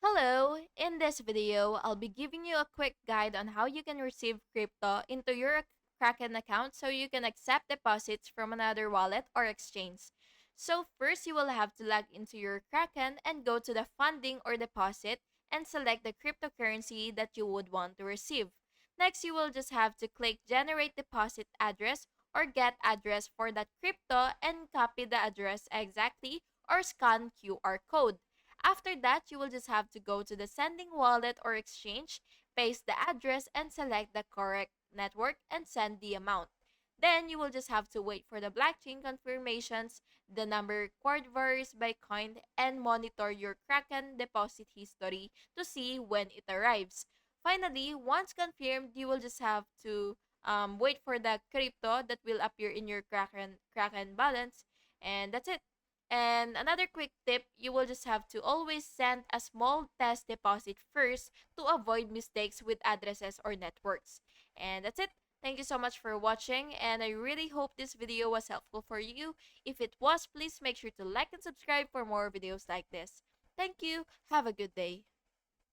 Hello! In this video, I'll be giving you a quick guide on how you can receive crypto into your Kraken account so you can accept deposits from another wallet or exchange. So first, you will have to log into your Kraken and go to the funding or deposit and select the cryptocurrency that you would want to receive. Next, you will just have to click generate deposit address or get address for that crypto and copy the address exactly or scan QR code. After that, you will just have to go to the sending wallet or exchange, paste the address, and select the correct network and send the amount. Then you will just have to wait for the blockchain confirmations, the number required varies by coin, and monitor your Kraken deposit history to see when it arrives. Finally, once confirmed, you will just have to wait for the crypto that will appear in your Kraken balance, and that's it. And another quick tip, you will just have to always send a small test deposit first to avoid mistakes with addresses or networks. And that's it. Thank you so much for watching, and I really hope this video was helpful for you. If it was, please make sure to like and subscribe for more videos like this. Thank you. Have a good day.